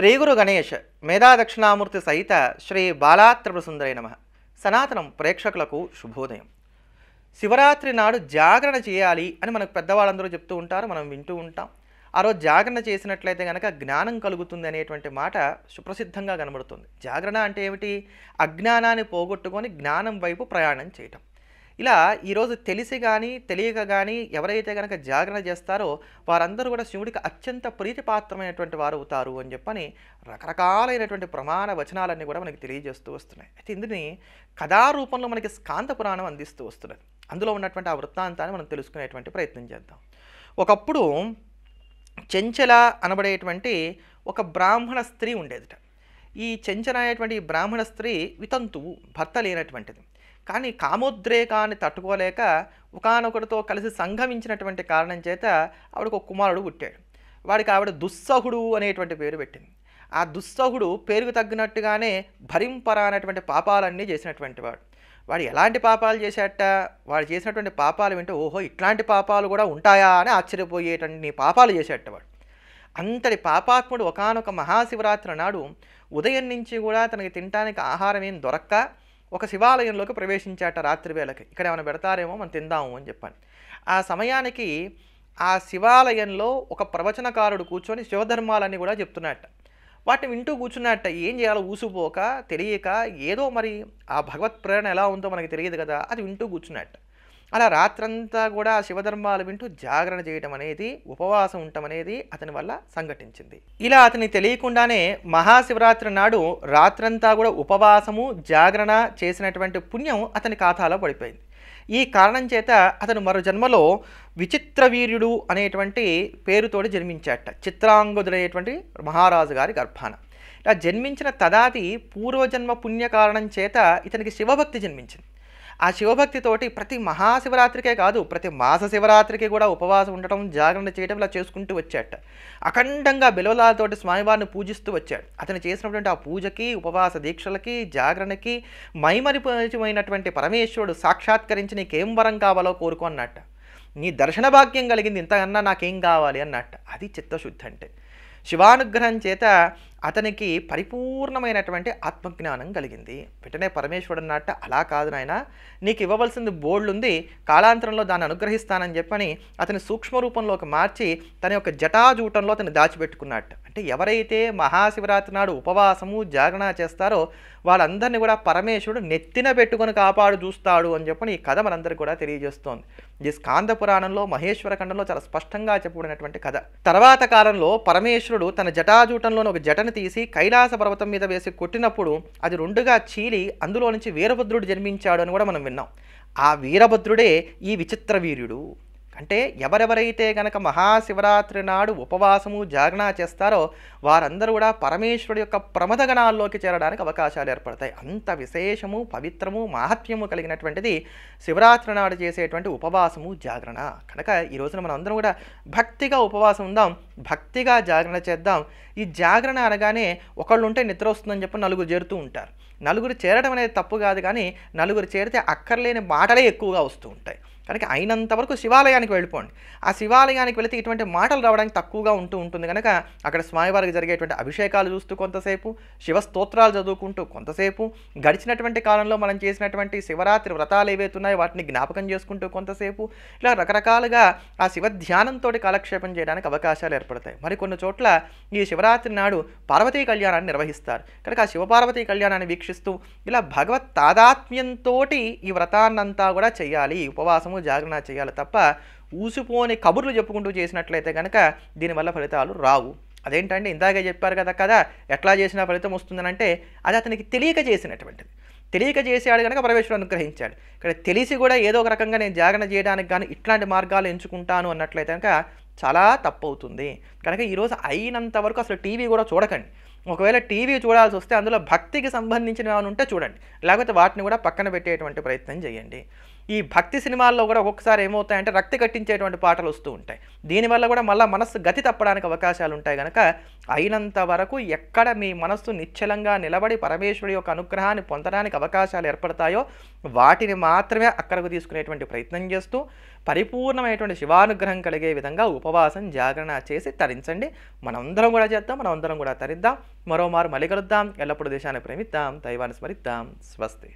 శ్రీ గురు గణేష్ మేధా దక్షిణామూర్తి సహిత శ్రీ బాలాత్రిపురసుందరై నమః. సనాతనం ప్రేక్షకులకు శుభోదయం. శివరాత్రి నాడు జాగరణ చేయాలి అని మనకు పెద్దవాళ్ళందరూ చెప్తూ ఉంటారు, మనం వింటూ ఉంటాం. ఆ రోజు జాగరణ చేసినట్లయితే కనుక జ్ఞానం కలుగుతుంది అనేటువంటి మాట సుప్రసిద్ధంగా కనబడుతుంది. జాగరణ అంటే ఏమిటి? అజ్ఞానాన్ని పోగొట్టుకొని జ్ఞానం వైపు ప్రయాణం చేయటం. ఇలా ఈరోజు తెలిసి కానీ తెలియక కానీ ఎవరైతే కనుక జాగరణ చేస్తారో వారందరూ కూడా శివుడికి అత్యంత ప్రీతిపాత్రమైనటువంటి వారు అవుతారు అని చెప్పని రకరకాలైనటువంటి ప్రమాణ వచనాలన్నీ కూడా మనకి తెలియజేస్తూ వస్తున్నాయి. అయితే ఇందుని కథారూపంలో మనకి స్కాంద పురాణం అందిస్తూ వస్తున్నది. అందులో ఉన్నటువంటి ఆ వృత్తాంతాన్ని మనం తెలుసుకునేటువంటి ప్రయత్నం చేద్దాం. ఒకప్పుడు చెంచల అనబడేటువంటి ఒక బ్రాహ్మణ స్త్రీ ఉండేదిట. ఈ చెంచల అనేటువంటి బ్రాహ్మణ స్త్రీ వితంతువు, భర్త లేనటువంటిది. కానీ కామోద్రేకాన్ని తట్టుకోలేక ఒకానొకరితో కలిసి సంగమించినటువంటి కారణం చేత ఆవిడకు ఒక కుమారుడు పుట్టాడు. వాడికి ఆవిడ దుస్సహుడు అనేటువంటి పేరు పెట్టింది. ఆ దుస్సహుడు పేరుకు తగ్గినట్టుగానే భరింపరా అనేటువంటి పాపాలన్నీ చేసినటువంటి వాడు. వాడు ఎలాంటి పాపాలు చేశాట? వాడు చేసినటువంటి పాపాలు వింటే ఓహో ఇట్లాంటి పాపాలు కూడా ఉంటాయా అని ఆశ్చర్యపోయేటువంటి పాపాలు చేసేట వాడు. అంతటి పాపాత్ముడు ఒకానొక మహాశివరాత్రి నాడు ఉదయం నుంచి కూడా తనకి తినడానికి ఆహారం ఏం దొరక్క ఒక శివాలయంలోకి ప్రవేశించాట. రాత్రి వేళకి ఇక్కడ ఏమైనా పెడతారేమో మనం తిందాము అని చెప్పాను. ఆ సమయానికి ఆ శివాలయంలో ఒక ప్రవచనకారుడు కూర్చొని శివధర్మాలన్నీ కూడా చెప్తున్నట్ట. వాటిని వింటూ కూర్చున్నట్ట. ఏం చేయాలో ఊసిపోక తెలియక ఏదో మరి ఆ భగవత్ ప్రేరణ ఎలా ఉందో మనకి తెలియదు కదా, అది వింటూ కూర్చున్నట్ట. అలా రాత్రంతా కూడా ఆ శివధర్మాలు వింటూ జాగరణ చేయటం అనేది, ఉపవాసం ఉండటం అనేది అతని వల్ల సంఘటించింది. ఇలా అతని తెలియకుండానే మహాశివరాత్రి నాడు రాత్రంతా కూడా ఉపవాసము జాగరణ చేసినటువంటి పుణ్యం అతని ఖాతాలో పడిపోయింది. ఈ కారణం చేత అతను మరో జన్మలో విచిత్రవీర్యుడు అనేటువంటి పేరుతోటి జన్మించాట, చిత్రాంగదుడైనటువంటి మహారాజు గారి గర్భాన. ఇలా జన్మించిన తదాది పూర్వజన్మ పుణ్య కారణం చేత ఇతనికి శివభక్తి జన్మించింది. ఆ శివభక్తితోటి ప్రతి మహాశివరాత్రికే కాదు, ప్రతి మాస శివరాత్రికి కూడా ఉపవాసం ఉండటం, జాగరణ చేయటం ఇలా చేసుకుంటూ వచ్చాట. అఖండంగా బిలవలాలతోటి స్వామివారిని పూజిస్తూ వచ్చాడు. అతను చేసినటువంటి ఆ పూజకి, ఉపవాస దీక్షలకి, జాగరణకి మైమరిపోయినటువంటి పరమేశ్వరుడు సాక్షాత్కరించి నీకేం వరం కావాలో కోరుకో అన్నట్ట. నీ దర్శన భాగ్యం కలిగింది, ఇంతకన్నా నాకేం కావాలి అన్నట్ట. అది చిత్తశుద్ధి అంటే. శివానుగ్రహం చేత అతనికి పరిపూర్ణమైనటువంటి ఆత్మజ్ఞానం కలిగింది. వెంటనే పరమేశ్వరుడు అన్నట్ట, అలా కాదు నాయన, నీకు ఇవ్వవలసింది బోల్డ్ ఉంది, కాలాంతరంలో దాన్ని అనుగ్రహిస్తానని చెప్పని అతని సూక్ష్మ రూపంలోకి మార్చి తన యొక్క జటాజూటంలో అతను దాచిపెట్టుకున్నట్టు. అంటే ఎవరైతే మహాశివరాత్రి నాడు ఉపవాసము జాగరణ చేస్తారో వాళ్ళందరినీ కూడా పరమేశ్వరుడు నెత్తిన పెట్టుకొని కాపాడు చూస్తాడు అని చెప్పని ఈ కథ మనందరికీ కూడా తెలియజేస్తోంది. ఈ స్కాంద పురాణంలో మహేశ్వర ఖండంలో చాలా స్పష్టంగా చెప్పబడినటువంటి కథ. తర్వాత కాలంలో పరమేశ్వరుడు తన జటాజూటంలోని ఒక జటను తీసి కైలాస పర్వతం మీద వేసి కొట్టినప్పుడు అది రెండుగా చీలి అందులో నుంచి వీరభద్రుడు జన్మించాడు అని కూడా మనం విన్నాం. ఆ వీరభద్రుడే ఈ విచిత్ర వీర్యుడు. అంటే ఎవరెవరైతే కనుక మహాశివరాత్రి నాడు ఉపవాసము జాగరణ చేస్తారో వారందరూ కూడా పరమేశ్వరుడు యొక్క ప్రమదగణాల్లోకి చేరడానికి అవకాశాలు ఏర్పడతాయి. అంత విశేషము, పవిత్రము, మాహాత్మ్యము కలిగినటువంటిది శివరాత్రి నాడు చేసేటువంటి ఉపవాసము జాగరణ. కనుక ఈ రోజున మనం అందరం కూడా భక్తిగా ఉపవాసం ఉందాం, భక్తిగా జాగరణ చేద్దాం. ఈ జాగరణ అనగానే ఒకళ్ళు ఉంటే నిద్ర వస్తుందని చెప్పి నలుగురు చేరుతూ ఉంటారు. నలుగురు చేరడం అనేది తప్పు కాదు, కానీ నలుగురు చేరితే అక్కర్లేని మాటలే ఎక్కువగా వస్తూ ఉంటాయి. కనుక అయినంత వరకు శివాలయానికి వెళ్ళిపోండి. ఆ శివాలయానికి వెళితే ఇటువంటి మాటలు రావడానికి తక్కువగా ఉంటుంది కనుక అక్కడ స్వామివారికి జరిగేటువంటి అభిషేకాలు చూస్తూ కొంతసేపు, శివ స్తోత్రాలు చదువుకుంటూ కొంతసేపు, గడిచినటువంటి కాలంలో మనం చేసినటువంటి శివరాత్రి వ్రతాలు ఏవైతే ఉన్నాయో వాటిని జ్ఞాపకం చేసుకుంటూ కొంతసేపు, ఇలా రకరకాలుగా ఆ శివ ధ్యానంతో కాలక్షేపం చేయడానికి అవకాశాలు ఏర్పడతాయి. మరికొన్ని చోట్ల ఈ శివరాత్రి నాడు పార్వతీ కళ్యాణాన్ని నిర్వహిస్తారు. కనుక ఆ శివపార్వతీ కళ్యాణాన్ని వీక్షిస్తూ ఇలా భగవత్ తాదాత్మ్యంతో ఈ వ్రతాన్నంతా కూడా చేయాలి, ఉపవాసము జాగరణ చేయాలి తప్ప ఊసిపోని కబుర్లు చెప్పుకుంటూ చేసినట్లయితే కనుక దీనివల్ల ఫలితాలు రావు. అదేంటంటే ఇందాకే చెప్పారు కదా ఎట్లా చేసినా ఫలితం వస్తుందనంటే అది అతనికి తెలియక చేసినటువంటిది. తెలియక చేసాడు కనుక పరమేశ్వరుడు అనుగ్రహించాడు. ఇక్కడ తెలిసి కూడా ఏదో ఒక రకంగా నేను జాగరణ చేయడానికి కానీ ఇట్లాంటి మార్గాలు ఎంచుకుంటాను అన్నట్లయితే కనుక చాలా తప్పు అవుతుంది. కనుక ఈరోజు అయినంత వరకు అసలు టీవీ కూడా చూడకండి. ఒకవేళ టీవీ చూడాల్సి వస్తే అందులో భక్తికి సంబంధించిన ఏమైనా ఉంటే చూడండి, లేకపోతే వాటిని కూడా పక్కన పెట్టేటువంటి ప్రయత్నం చేయండి. ఈ భక్తి సినిమాల్లో కూడా ఒక్కొక్కసారి ఏమవుతాయంటే రక్తి కట్టించేటువంటి పాటలు వస్తూ ఉంటాయి. దీనివల్ల కూడా మళ్ళీ మనస్సు గతి తప్పడానికి అవకాశాలు ఉంటాయి కనుక అయినంత వరకు ఎక్కడ మీ మనస్సు నిశ్చలంగా నిలబడి పరమేశ్వరుడి యొక్క అనుగ్రహాన్ని పొందడానికి అవకాశాలు ఏర్పడతాయో వాటిని మాత్రమే అక్కడకు తీసుకునేటువంటి ప్రయత్నం చేస్తూ పరిపూర్ణమైనటువంటి శివానుగ్రహం కలిగే విధంగా ఉపవాసం జాగరణ చేసి తరించండి. మనందరం కూడా చేద్దాం, మనందరం కూడా తరిద్దాం. మరోమారు మళ్ళీ కలుద్దాం. ఎల్లప్పుడూ దేశాన్ని ప్రేమిద్దాం, దైవాన్ని స్మరిద్దాం. స్వస్తి.